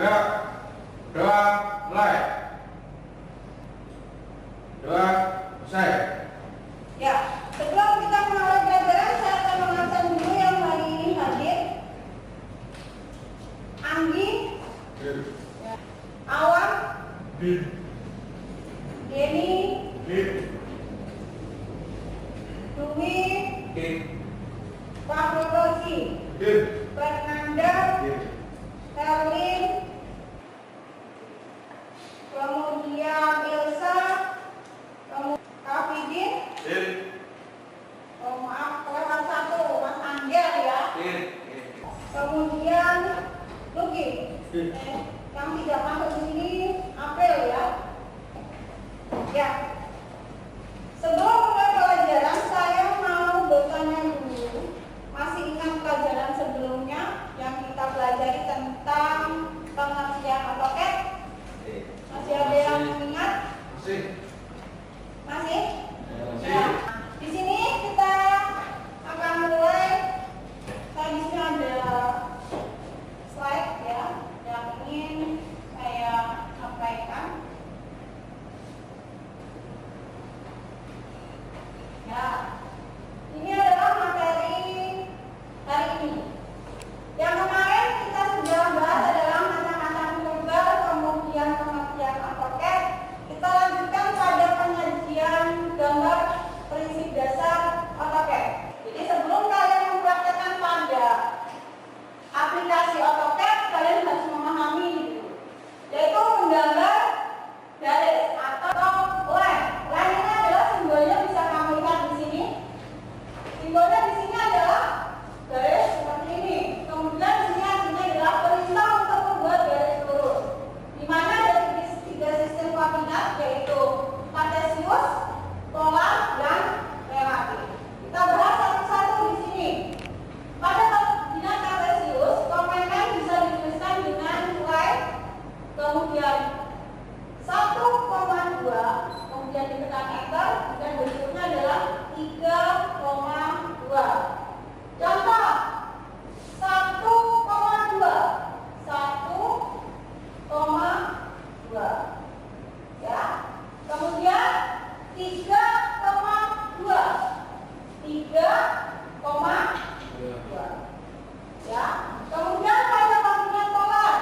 Gerak. 2, mulai. 2, selesai. Ya, sebelum kita mulai pelajaran, saya akan mengabsen dulu yang hari ini hadir. Anggi, ya. Awam, Denny, Dwi, Pak Rosi, Fernanda, Herlin, kemudian Ilsa, kemudian Kafidin, oh maaf, lewat satu, Mas Angel ya. Kemudian Luki, yang tidak masuk di sini April ya. Ya. Sebelum mulai pelajaran, saya mau bertanya dulu. Masih ingat pelajaran sebelumnya yang kita pelajari tentang pengertian AutoCAD? Masih ada yang ingat? Masih. Masih? Ya. Di sini kita akan mulai. Saya di sini ada slide ya yang ingin saya sampaikan. Ya, ini adalah materi hari ini. Yang kemarin kita sudah bahas adalah macam-macam global, kemudian pengertian AutoCAD. Kita lanjutkan pada penyajian gambar prinsip dasar AutoCAD. Jadi sebelum kalian mempraktekkan pada aplikasi AutoCAD, kalian harus memahami yaitu menggambar garis atau line. Line ini adalah simbolnya, bisa kamu lihat di sini. Simbolnya di sini adalah garis seperti ini. Kemudian di sini artinya adalah perintah untuk membuat garis lurus. Di mana ada tiga sistem koordinat, yaitu kartesius, polar, dan relatif. Kita bahas satu-satu di sini. Pada koordinat kartesius, komponen bisa dituliskan dengan nilai, kemudian 1,2, kemudian ditekan enter, dan berikutnya adalah 3,2. Contoh 1,2, 1,2 ya. Kemudian 3,2, 3,2 ya. Kemudian pada koordinat polar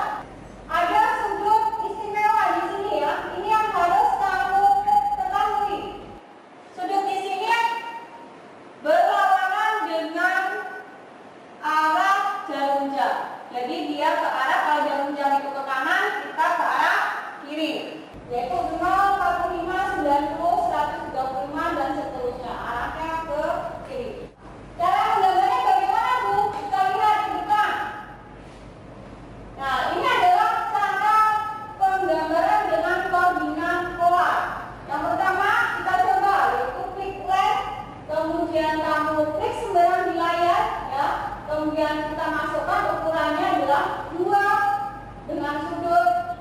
ada sudut istimewa di sini ya. Ini yang harus kamu ketahui. Sudut di sini berlawanan dengan arah jarum jam. Jadi dia ke arah, kalau jarum jam itu ke kanan, kita ke arah kiri. Yaitu 0, 45, 90, 135 dan seterusnya. Arahnya ke kiri. Cara menggambarnya bagaimana, Bu? Kita lihat di depan. Nah, ini adalah cara penggambaran dengan koordinat polar. Yang pertama kita coba yaitu klik left, kemudian kamu klik sembarang di layar ya. Kemudian kita masukkan ukurannya adalah 2 dengan sudut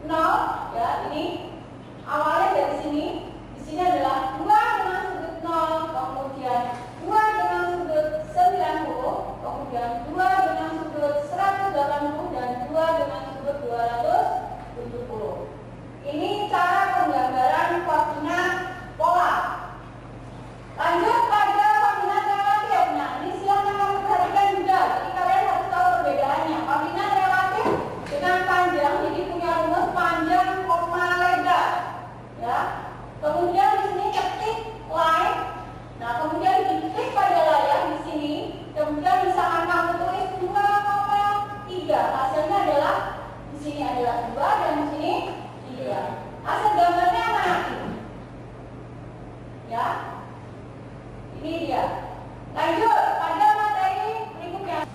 0 ya. Ini awalnya dari sini. Di sini adalah 2 dengan sudut 0, kemudian 2 dengan sudut 90, kemudian 2 dengan sudut 180 dan 2 dengan sudut 270. Ini cara penggambaran koordinat polar. Lanjut pada koordinat relatif. Nah, ini silahkan kamu perhatikan juga. Jadi kalian harus tahu perbedaannya. Koordinat relatif dengan panjang, jadi punya rumus panjang koma lebar. Ya. Kemudian di sini ketik line. Nah, kemudian diklik pada layar di sini. Kemudian misalkan kamu tulis 2,3. Hasilnya adalah di sini adalah 2 dan di sini 3. Hasil gambarnya mana? Ya. Ini dia. Lanjut pada materi berikutnya.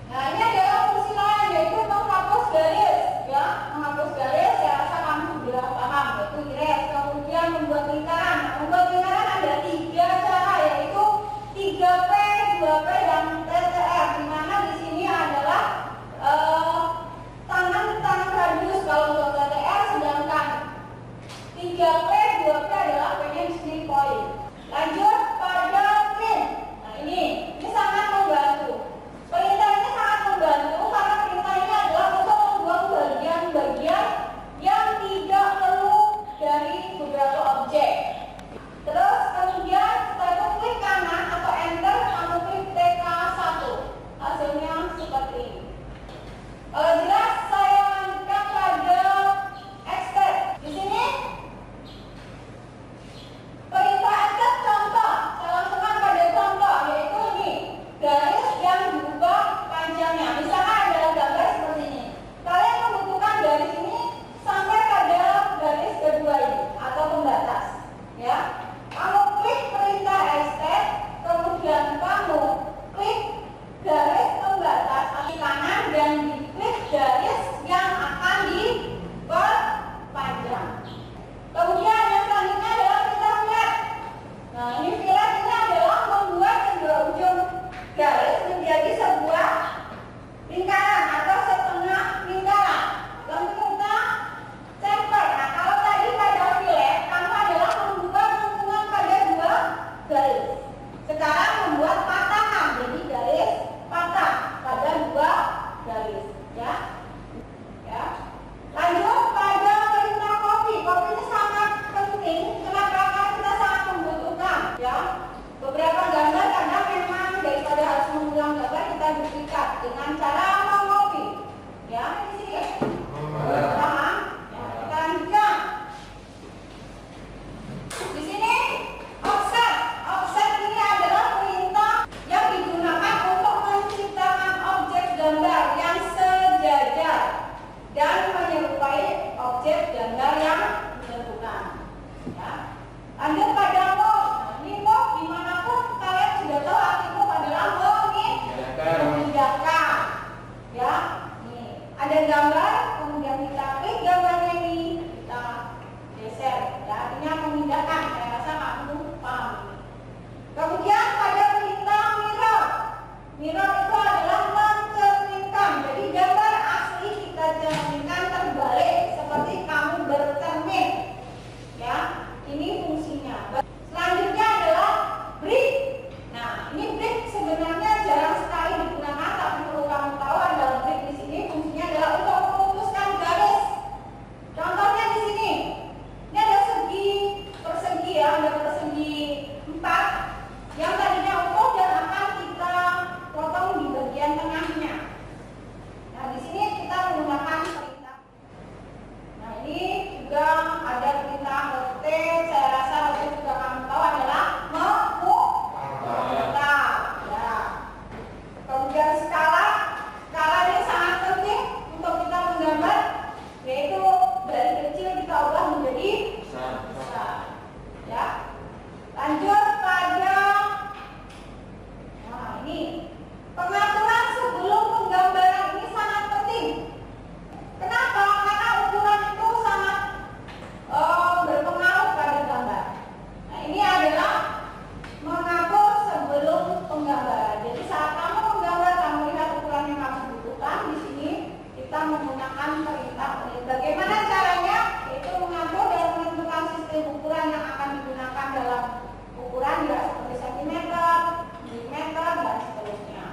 Nah, ini adalah fungsi lain, yaitu menghapus garis ya. Menghapus garis, saya rasa kamu sudah paham, yaitu erase. Kemudian membuat lingkaran. Membuat lingkaran ada 3 cara, yaitu 3P, 2P, dan TTR. Di mana di sini adalah tangan radius kalau untuk TTR, sedangkan 3P, 2P adalah P-nya di sini poin. Lanjut pada print. Nah, ini sangat membantu. Perintah ini sangat membantu karena perintah ini adalah Di sini offset. Offset ini adalah perintah yang digunakan untuk menciptakan objek gambar yang sejajar dan menyerupai objek gambar yang ditentukan. Ya. Lanjut pada move. Nah, ini move dimanapun kalian sudah tahu arti move adalah memindahkan. Ya, nih ada gambar, kemudian kita klik gambarnya ini, kita geser. Ya, artinya memindahkan. Saya rasa kamu paham ini. Kemudian pada perintah mirror. Mirror itu adalah mencerminkan. Jadi gambar asli kita cerminkan terbalik seperti kamu bercermin. Ya, ini fungsinya. Selanjutnya adalah break. Nah, ini break sebenarnya jarang sekali digunakan, tapi perlu kamu tahu adalah break di sini fungsinya adalah untuk memutuskan garis. Contohnya di sini, ini ada segi persegi ya, ada persegi 4 yang tadinya utuh dan akan kita potong di bagian tengahnya. Nah, di sini kita menggunakan perintah. Nah, ini juga ada perintah rotate. Saya rasa rotate juga kamu tahu adalah memutar. Ya. Kemudian skala. Skala ini sangat penting untuk kita menggambar, yaitu dari kecil kita ubah menjadi besar. Ya. Lanjut pada ini pengaturan sebelum penggambaran ini sangat penting. Kenapa? Karena ukuran itu sangat berpengaruh pada gambar. Nah, ini adalah mengatur sebelum penggambaran. Jadi saat kamu menggambar, kamu lihat ukuran yang kamu butuhkan. Di sini kita menggunakan perintah. Bagaimana caranya? Yaitu mengatur dan menentukan sistem ukuran yang akan digunakan dalam ukuran ya seperti sentimeter, milimeter dan seterusnya.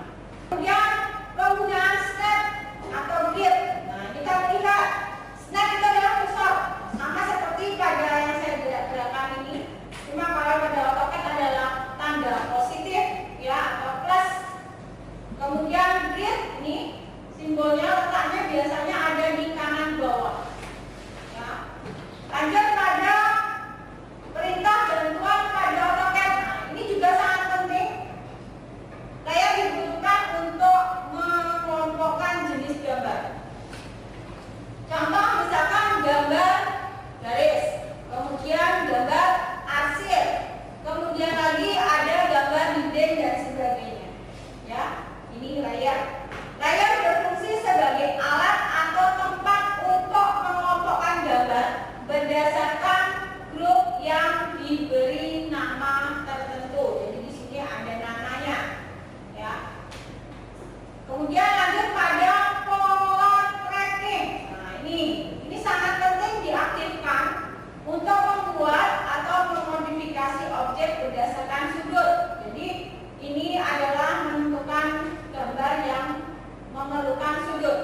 Kemudian penggunaan snap atau grid. Nah, kita melihat snap itu adalah pusat, sama seperti pada yang saya gerak-gerakan ini. Cuma kalau pada AutoCAD adalah tanda positif ya atau plus. Kemudian grid ini simbolnya letaknya biasanya ada di kanan bawah. Ya. Lanjut pada perintah bantuan pada AutoCAD. Nah, ini juga sangat penting. Saya dibutuhkan untuk mengelompokkan jenis gambar. Contoh misalkan gambar garis, kemudian gambar arsir, kemudian lagi ada gambar dinding dan sebagainya. Ya, ini layar. Layar berfungsi sebagai alat atau tempat untuk mengelompokkan gambar berdasarkan grup yang diberi nama tertentu. Jadi di sini ada namanya. Ya. Kemudian lanjut pada color tracking. Nah, ini sangat penting diaktifkan untuk membuat atau memodifikasi objek berdasarkan sudut. Jadi ini adalah menentukan gambar yang memerlukan sudut.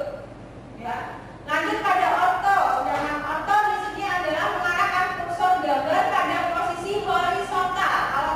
Ya. Lanjut pada ortho. Sedangkan ortho di sini adalah mengarahkan kursor gambar pada posisi horizontal. Kalau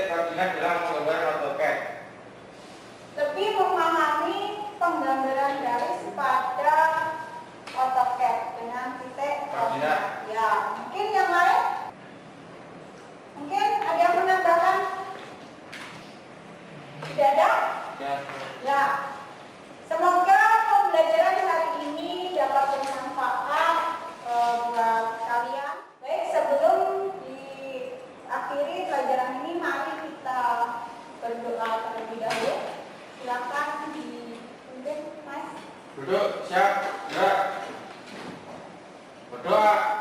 pelatihan dalam penggambaran AutoCAD. Lebih memahami penggambaran garis pada AutoCAD dengan titik koordinat. Ya, mungkin yang lain? Mungkin ada yang menambahkan? Tidak ada? Ya. Ya. Semoga pembelajaran hari ini dapat bermanfaat buat kalian. Baik, sebelum diakhiri pelajaran ini, mari kita berdoa terlebih dahulu. Silakan dipimpin, Mas. Duduk, siap, gerak. Berdoa.